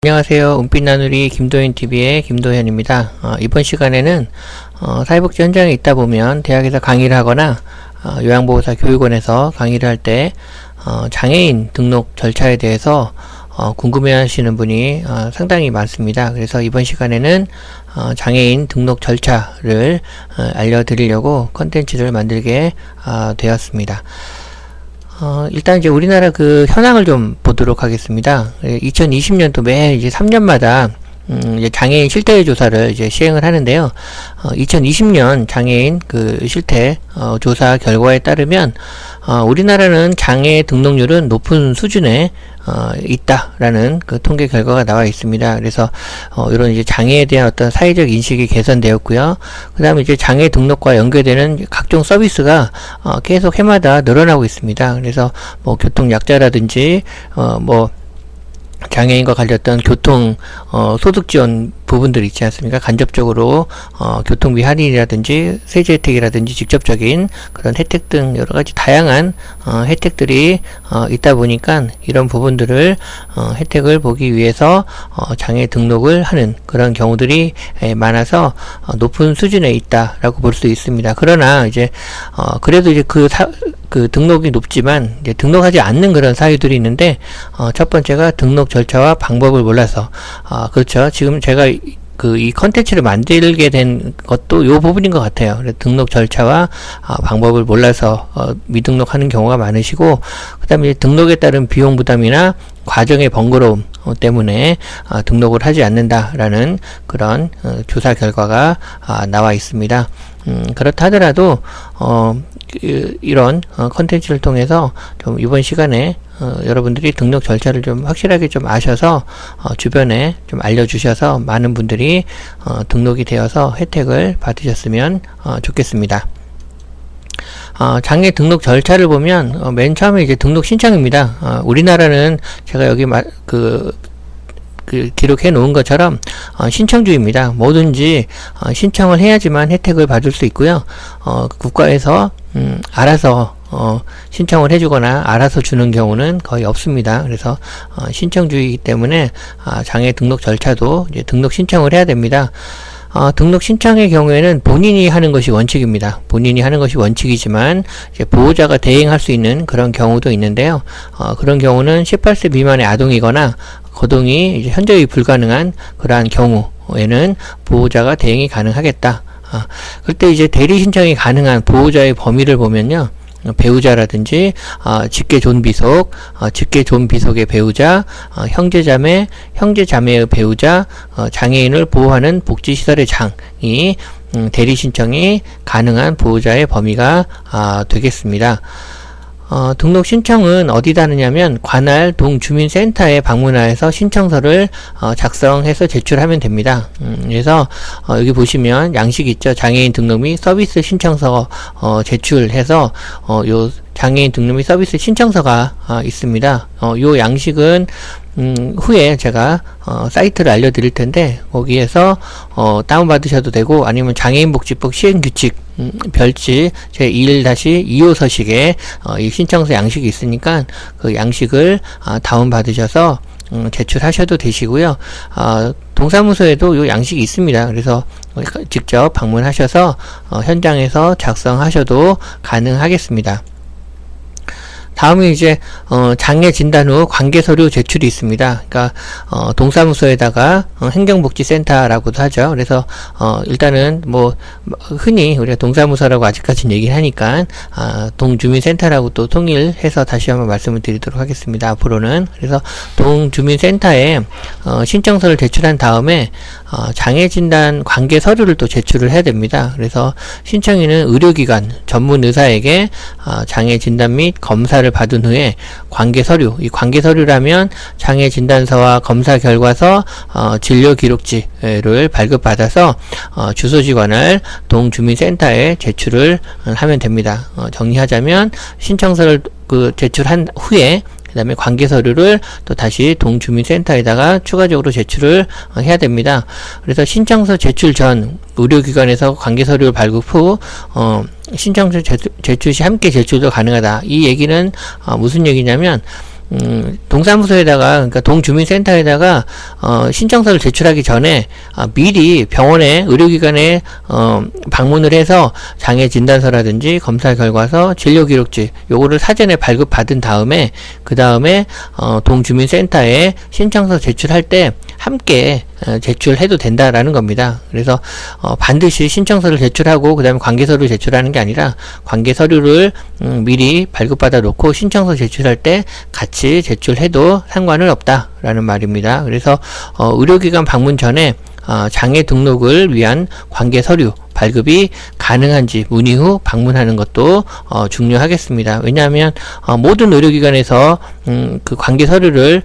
안녕하세요. 은빛나누리 김도현TV의 김도현입니다. 이번 시간에는 사회복지 현장에 있다 보면 대학에서 강의를 하거나 요양보호사 교육원에서 강의를 할 때 장애인 등록 절차에 대해서 궁금해 하시는 분이 상당히 많습니다. 그래서 이번 시간에는 장애인 등록 절차를 알려드리려고 컨텐츠를 만들게 되었습니다. 일단 이제 우리나라 그 현황을 좀 보도록 하겠습니다. 2020년도 매 이제 3년마다 이제 장애인 실태 조사를 이제 시행을 하는데요. 2020년 장애인 그 실태 조사 결과에 따르면 우리나라는 장애 등록률은 높은 수준에 있다라는 그 통계 결과가 나와 있습니다. 그래서 이런 이제 장애에 대한 어떤 사회적 인식이 개선되었고요. 그다음에 이제 장애 등록과 연계되는 각종 서비스가 계속 해마다 늘어나고 있습니다. 그래서 뭐 교통 약자라든지 뭐 장애인과 관련된 교통 소득 지원 부분들 있지 않습니까? 간접적으로 교통비 할인이라든지 세제 혜택이라든지 직접적인 그런 혜택 등 여러 가지 다양한 혜택들이 있다 보니까 이런 부분들을 혜택을 보기 위해서 장애 등록을 하는 그런 경우들이 많아서 높은 수준에 있다라고 볼 수 있습니다. 그러나 이제 그래도 이제 그 등록이 높지만 이제 등록하지 않는 그런 사유들이 있는데 첫 번째가 등록 절차와 방법을 몰라서 그렇죠. 지금 제가 이 컨텐츠를 만들게 된 것도 요 부분인 것 같아요. 그래서 등록 절차와 방법을 몰라서 미등록하는 경우가 많으시고, 그 다음에 등록에 따른 비용 부담이나 과정의 번거로움 때문에 등록을 하지 않는다라는 그런 조사 결과가 나와 있습니다. 그렇다 하더라도 이런 컨텐츠를 통해서 좀 이번 시간에 여러분들이 등록 절차를 좀 확실하게 좀 아셔서 주변에 좀 알려주셔서 많은 분들이 등록이 되어서 혜택을 받으셨으면 좋겠습니다. 장애 등록 절차를 보면 맨 처음에 이제 등록 신청입니다. 우리나라는 제가 여기 기록해 놓은 것처럼 신청주의입니다. 뭐든지 신청을 해야지만 혜택을 받을 수 있고요. 국가에서 알아서 신청을 해주거나 알아서 주는 경우는 거의 없습니다. 그래서 신청주의이기 때문에 장애 등록 절차도 이제 등록 신청을 해야 됩니다. 등록 신청의 경우에는 본인이 하는 것이 원칙입니다. 본인이 하는 것이 원칙이지만 이제 보호자가 대행할 수 있는 그런 경우도 있는데요. 그런 경우는 18세 미만의 아동이거나 거동이 이제 현저히 불가능한 그러한 경우에는 보호자가 대행이 가능하겠다. 그때 이제 대리 신청이 가능한 보호자의 범위를 보면요. 배우자라든지 직계 존비속, 직계 존비속의 배우자, 형제자매, 형제자매의 배우자, 장애인을 보호하는 복지시설의 장이 대리 신청이 가능한 보호자의 범위가 되겠습니다. 등록 신청은 어디다 하느냐면 관할 동주민센터에 방문하여서 신청서를 작성해서 제출하면 됩니다. 그래서 여기 보시면 양식이 있죠. 장애인 등록 및 서비스 신청서 제출해서 요 장애인 등록 및 서비스 신청서가 있습니다. 요 양식은 후에 제가 사이트를 알려드릴 텐데 거기에서 다운받으셔도 되고 아니면 장애인복지법 시행규칙 별지 제21-2호 서식에 이 신청서 양식이 있으니까 그 양식을 다운받으셔서 제출하셔도 되시고요. 동사무소에도 이 양식이 있습니다. 그래서 직접 방문하셔서 현장에서 작성하셔도 가능하겠습니다. 다음에 이제 장애 진단 후 관계 서류 제출이 있습니다. 그러니까 동사무소에다가 행정복지센터라고도 하죠. 그래서 일단은 뭐 흔히 우리가 동사무소라고 아직까지는 얘기를 하니까 동주민센터라고 또 통일해서 다시 한번 말씀을 드리도록 하겠습니다. 앞으로는 그래서 동주민센터에 신청서를 제출한 다음에 장애 진단 관계 서류를 또 제출을 해야 됩니다. 그래서 신청인은 의료기관 전문 의사에게 장애 진단 및 검사를 받은 후에 관계 서류, 이 관계 서류라면 장애 진단서와 검사 결과서, 진료 기록지를 발급받아서 주소지 관할 동주민센터에 제출을 하면 됩니다. 정리하자면 신청서를 제출한 후에 그 다음에 관계 서류를 또 다시 동주민센터에다가 추가적으로 제출을 해야 됩니다. 그래서 신청서 제출 전 의료기관에서 관계 서류를 발급 후 신청서 제출 시 함께 제출도 가능하다. 이 얘기는 무슨 얘기냐면 동사무소에다가, 그러니까 동주민센터에다가 신청서를 제출하기 전에 미리 병원에, 의료기관에 방문을 해서 장애 진단서라든지 검사 결과서, 진료 기록지 요거를 사전에 발급받은 다음에 그 다음에 동주민센터에 신청서 제출할 때 함께 제출해도 된다라는 겁니다. 그래서 반드시 신청서를 제출하고 그 다음에 관계서류 제출하는 게 아니라 관계서류를 미리 발급받아 놓고 신청서 제출할 때 같이 제출해도 상관은 없다라는 말입니다. 그래서 의료기관 방문 전에 장애 등록을 위한 관계 서류 발급이 가능한지 문의 후 방문하는 것도 중요하겠습니다. 왜냐하면 모든 의료기관에서 그 관계 서류를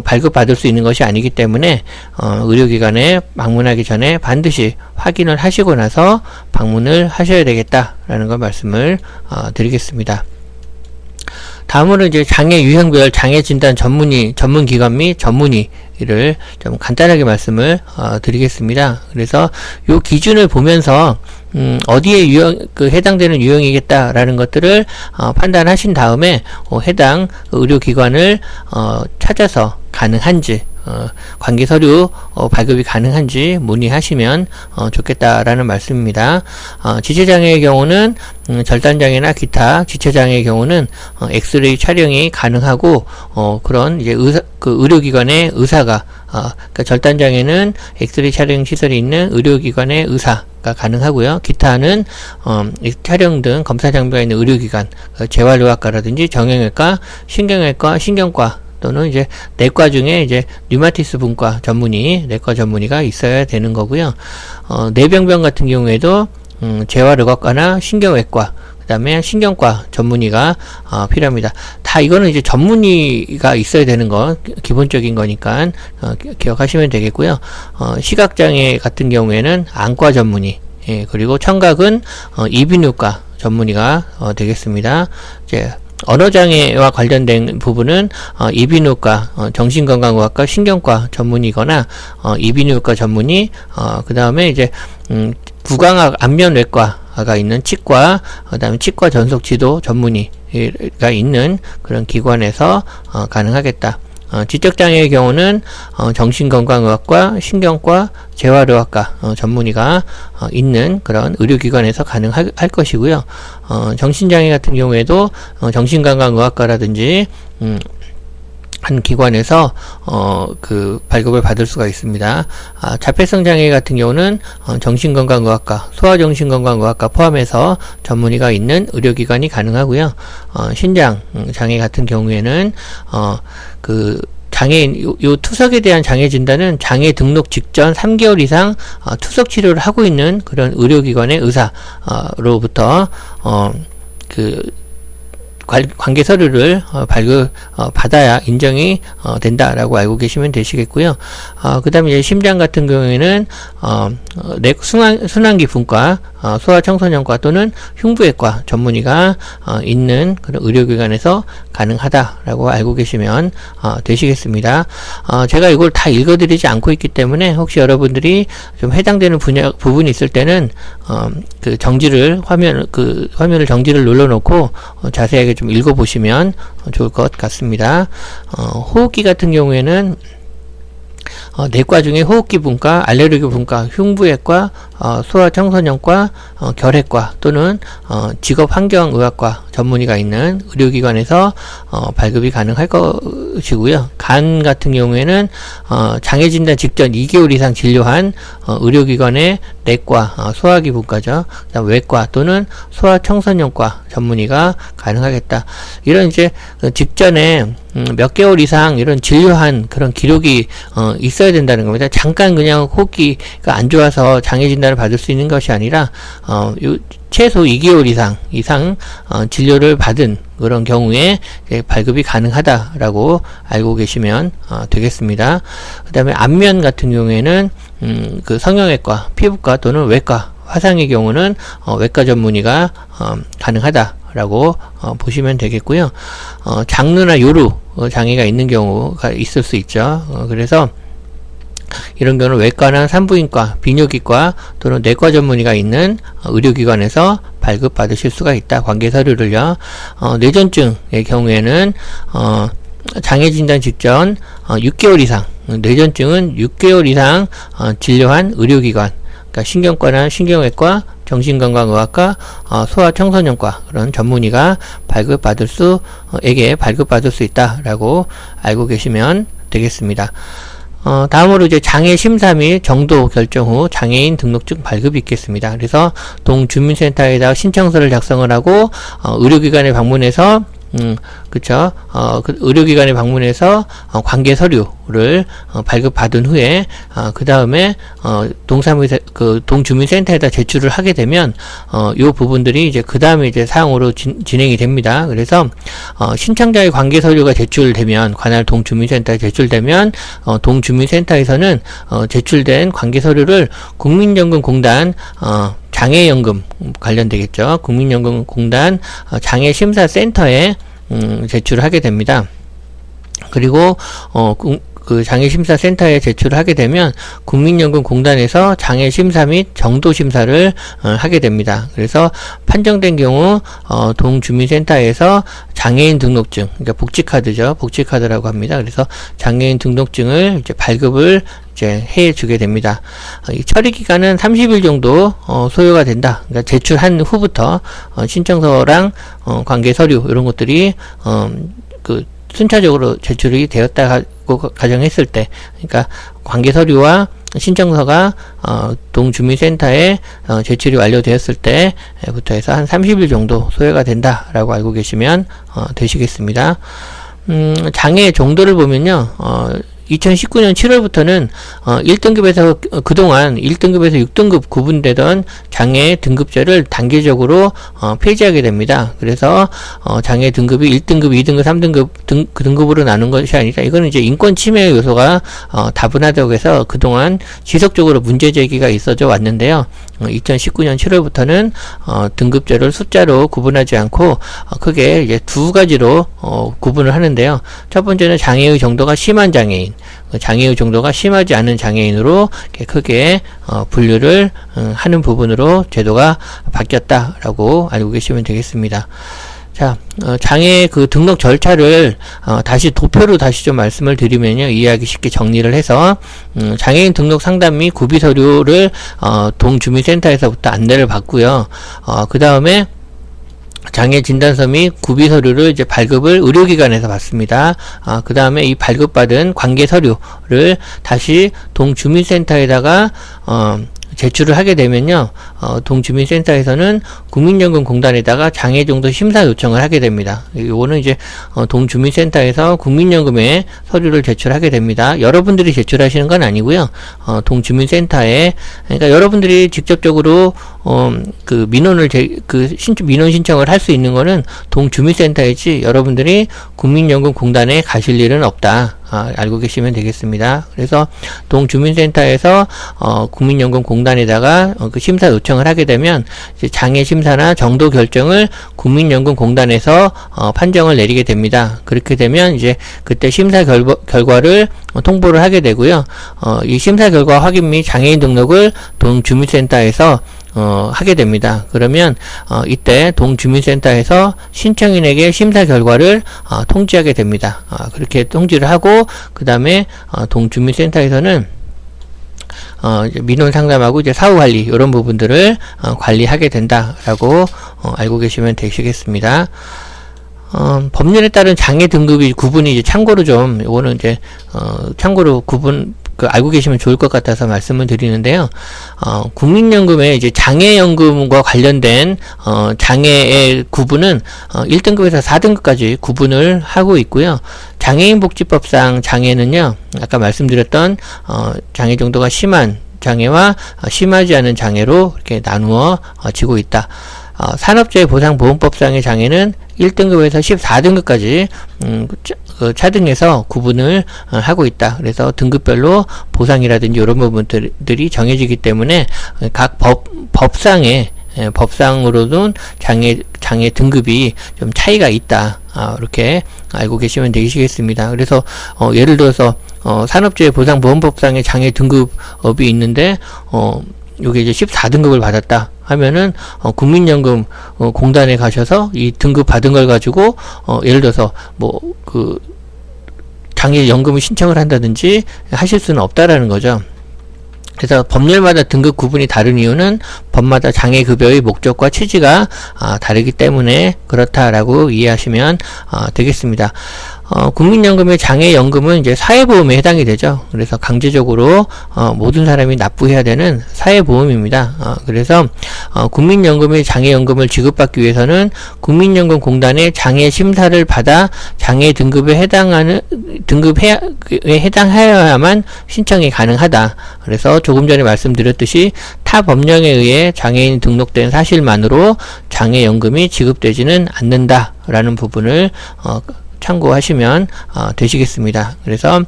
발급받을 수 있는 것이 아니기 때문에 의료기관에 방문하기 전에 반드시 확인을 하시고 나서 방문을 하셔야 되겠다라는 걸 말씀을 드리겠습니다. 다음으로 이제 장애 유형별 장애 진단 전문 기관 및 전문의를 좀 간단하게 말씀을 드리겠습니다. 그래서 요 기준을 보면서 어디에 해당되는 유형이겠다라는 것들을 판단하신 다음에 해당 의료기관을 찾아서 가능한지 관계 서류 발급이 가능한지 문의하시면 좋겠다라는 말씀입니다. 지체장애의 경우는 절단장애나 기타 지체장애의 경우는 엑스레이 촬영이 가능하고 그런 이제 의료기관의 의사가 그러니까 절단장애는 엑스레이 촬영 시설이 있는 의료기관의 의사가 가능하고요. 기타는 촬영 등 검사 장비가 있는 의료기관, 재활의학과라든지 정형외과, 신경외과, 신경과 또는 이제 내과 중에 이제 류마티스 분과 전문의, 내과 전문의가 있어야 되는 거고요. 뇌병변 같은 경우에도 재활의학과나 신경외과, 그 다음에 신경과 전문의가 필요합니다. 다 이거는 이제 전문의가 있어야 되는 거 기본적인 거니까 기억하시면 되겠고요. 시각장애 같은 경우에는 안과 전문의, 그리고 청각은 이비인후과 전문의가 되겠습니다. 이제 언어장애와 관련된 부분은 이비인후과, 정신건강의학과, 신경과 전문의거나 이비인후과 전문의, 그 다음에 이제 구강학 안면외과가 있는 치과, 그 다음에 치과 전속지도 전문의가 있는 그런 기관에서 가능하겠다. 지적장애의 경우는 정신건강의학과, 신경과, 재활의학과 전문의가 있는 그런 의료기관에서 가능할 것이고요. 정신장애 같은 경우에도 정신건강의학과라든지 한 기관에서 그 발급을 받을 수가 있습니다. 자폐성 장애 같은 경우는 정신건강의학과, 소아정신건강의학과 포함해서 전문의가 있는 의료기관이 가능하고요. 신장 장애 같은 경우에는 그 장애인, 요 투석에 대한 장애 진단은 장애 등록 직전 3개월 이상 투석 치료를 하고 있는 그런 의료기관의 의사로부터 관계 서류를 받아야 인정이 된다라고 알고 계시면 되시겠고요. 그 다음에 이제 심장 같은 경우에는 순환기 분과, 소아청소년과 또는 흉부외과 전문의가 있는 그런 의료기관에서 가능하다라고 알고 계시면 되시겠습니다. 제가 이걸 다 읽어드리지 않고 있기 때문에 혹시 여러분들이 좀 해당되는 부분이 있을 때는 화면을 정지를 눌러놓고 자세하게 좀 읽어보시면 좋을 것 같습니다. 호흡기 같은 경우에는 내과 중에 호흡기 분과, 알레르기 분과, 흉부외과, 소아청소년과, 결핵과 또는 직업환경의학과 전문의가 있는 의료기관에서 발급이 가능할 것이고요. 간 같은 경우에는 장애진단 직전 2개월 이상 진료한 의료기관의 내과, 소화기 분과죠. 그다음 외과 또는 소아청소년과 전문의가 가능하겠다. 이런 이제 직전에 몇 개월 이상 이런 진료한 그런 기록이 있어야 된다는 겁니다. 잠깐 그냥 호흡기가 안 좋아서 장애 진단을 받을 수 있는 것이 아니라 최소 2개월 이상 진료를 받은 그런 경우에 발급이 가능하다라고 알고 계시면 되겠습니다. 그 다음에 안면 같은 경우에는 그 성형외과, 피부과 또는 외과, 화상의 경우는 외과 전문의가 가능하다라고 보시면 되겠고요. 장루나 요루 장애가 있는 경우가 있을 수 있죠. 그래서 이런 경우는 외과나 산부인과, 비뇨기과 또는 내과 전문의가 있는 의료기관에서 발급받으실 수가 있다. 관계 서류를요. 뇌전증의 경우에는 장애 진단 직전 6개월 이상, 뇌전증은 6개월 이상 진료한 의료기관, 그러니까 신경과나 신경외과, 정신건강의학과, 소아청소년과 그런 전문의가 발급받을 수 있다라고 알고 계시면 되겠습니다. 다음으로 이제 장애 심사 및 정도 결정 후 장애인 등록증 발급이 있겠습니다. 그래서 동주민센터에다가 신청서를 작성을 하고 의료기관에 방문해서 그쵸. 그 의료기관에 방문해서 관계 서류를 발급받은 후에 그 다음에 동주민센터에다 제출을 하게 되면 요 부분들이 이제 그 다음에 이제 사용으로 진행이 됩니다. 그래서 신청자의 관계 서류가 제출되면, 관할 동주민센터에 제출되면 동주민센터에서는 제출된 관계 서류를 국민연금공단 장애연금 관련되겠죠. 국민연금공단 장애심사센터에 제출을 하게 됩니다. 그리고 그 장애심사센터에 제출을 하게 되면 국민연금공단에서 장애심사 및 정도심사를 하게 됩니다. 그래서 판정된 경우 동주민센터에서 장애인 등록증, 그러니까 복지카드죠. 복지카드라고 합니다. 그래서 장애인 등록증을 이제 발급을 이제 해주게 됩니다. 이 처리 기간은 30일 정도 소요가 된다. 그러니까 제출한 후부터 신청서랑 관계 서류 이런 것들이 순차적으로 제출이 되었다고 가정했을 때, 그러니까 관계 서류와 신청서가 동주민센터에 제출이 완료되었을 때부터 해서 한 30일 정도 소요가 된다라고 알고 계시면 되시겠습니다. 장애 정도를 보면요. 2019년 7월부터는 1등급에서 그동안 1등급에서 6등급 구분되던 장애 등급제를 단계적으로 폐지하게 됩니다. 그래서 장애 등급이 1등급, 2등급, 3등급 그 등급으로 나눈 것이 아니라 이거는 이제 인권 침해 요소가 다분하다고 해서 그동안 지속적으로 문제 제기가 있어져 왔는데요. 2019년 7월부터는 등급제를 숫자로 구분하지 않고 크게 이제 두 가지로 구분을 하는데요. 첫 번째는 장애의 정도가 심한 장애인, 장애의 정도가 심하지 않은 장애인으로 크게 분류를 하는 부분으로 제도가 바뀌었다라고 알고 계시면 되겠습니다. 자, 장애 그 등록 절차를 다시 도표로 다시 좀 말씀을 드리면요, 이해하기 쉽게 정리를 해서 장애인 등록 상담 및 구비 서류를 동주민센터에서부터 안내를 받고요. 그 다음에 장애 진단서 및 구비 서류를 이제 발급을 의료기관에서 받습니다. 그 다음에 이 발급받은 관계 서류를 다시 동주민센터에다가 제출을 하게 되면요, 동주민센터에서는 국민연금공단에다가 장애정도 심사 요청을 하게 됩니다. 이거는 이제 동주민센터에서 국민연금에 서류를 제출하게 됩니다. 여러분들이 제출하시는 건 아니고요. 동주민센터에, 그러니까 여러분들이 직접적으로 그 민원을 민원 신청을 할 수 있는 거는 동주민센터이지 여러분들이 국민연금공단에 가실 일은 없다. 알고 계시면 되겠습니다. 그래서 동주민센터에서 국민연금공단에다가 그 심사 요청을 하게 되면 이제 장애 심사나 정도 결정을 국민연금공단에서 판정을 내리게 됩니다. 그렇게 되면 이제 그때 심사 결과를 통보를 하게 되고요. 이 심사 결과 확인 및 장애인 등록을 동주민센터에서 하게 됩니다. 그러면 이때 동주민센터에서 신청인에게 심사 결과를 통지하게 됩니다. 그렇게 통지를 하고 그 다음에 동주민센터에서는 민원 상담하고 이제 사후 관리 이런 부분들을 관리하게 된다라고 알고 계시면 되시겠습니다. 법률에 따른 장애 등급이 구분이 이제 참고로 좀 이거는 이제 참고로 알고 계시면 좋을 것 같아서 말씀을 드리는데요. 국민연금의 이제 장애연금과 관련된 장애의 구분은 1등급에서 4등급까지 구분을 하고 있고요. 장애인복지법상 장애는요, 아까 말씀드렸던 장애 정도가 심한 장애와 심하지 않은 장애로 이렇게 나누어 지고 있다. 산업재해보상보험법상의 장애는 1등급에서 14등급까지 차등해서 구분을 하고 있다. 그래서 등급별로 보상이라든지 이런 부분들이 정해지기 때문에 각 법상으로는 장애 등급이 좀 차이가 있다. 이렇게 알고 계시면 되시겠습니다. 그래서 예를 들어서 산업재해보상보험법상의 장애 등급이 있는데 요게 이제 14등급을 받았다 하면은 국민연금 공단에 가셔서 이 등급 받은 걸 가지고 예를 들어서 장애연금을 신청을 한다든지 하실 수는 없다라는 거죠. 그래서 법률마다 등급 구분이 다른 이유는 법마다 장애급여의 목적과 취지가 다르기 때문에 그렇다라고 이해하시면 되겠습니다. 국민연금의 장애연금은 이제 사회보험에 해당이 되죠. 그래서 강제적으로 모든 사람이 납부해야 되는 사회보험입니다. 그래서 국민연금의 장애연금을 지급받기 위해서는 국민연금공단의 장애 심사를 받아 장애 등급에 해당하여야만 신청이 가능하다. 그래서 조금 전에 말씀드렸듯이 타 법령에 의해 장애인 등록된 사실만으로 장애연금이 지급되지는 않는다라는 부분을 참고하시면 되시겠습니다. 그래서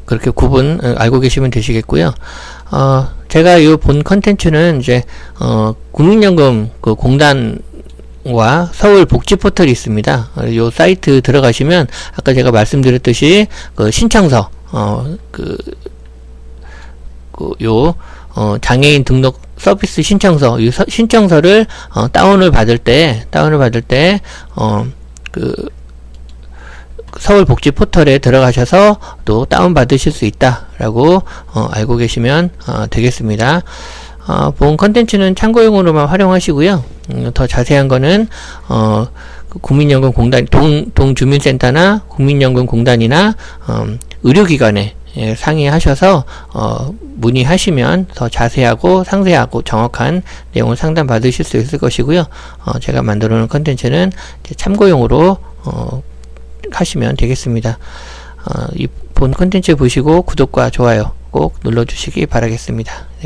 그렇게 구분 알고 계시면 되시겠고요. 제가 이 본 컨텐츠는 이제 국민연금 그 공단과 서울 복지 포털이 있습니다. 이 사이트 들어가시면 아까 제가 말씀드렸듯이 그 신청서 장애인 등록 서비스 신청서, 이 신청서를 다운을 받을 때 서울 복지 포털에 들어가셔서 또 다운 받으실 수 있다라고 알고 계시면 되겠습니다. 본 컨텐츠는 참고용으로만 활용하시고요. 더 자세한 거는 국민연금 공단 동주민센터나 국민연금 공단이나 의료기관에 상의하셔서 문의하시면 더 자세하고 상세하고 정확한 내용을 상담 받으실 수 있을 것이고요. 제가 만들어 놓은 컨텐츠는 참고용으로 하시면 되겠습니다. 이 본 컨텐츠 보시고 구독과 좋아요 꼭 눌러주시기 바라겠습니다. 네.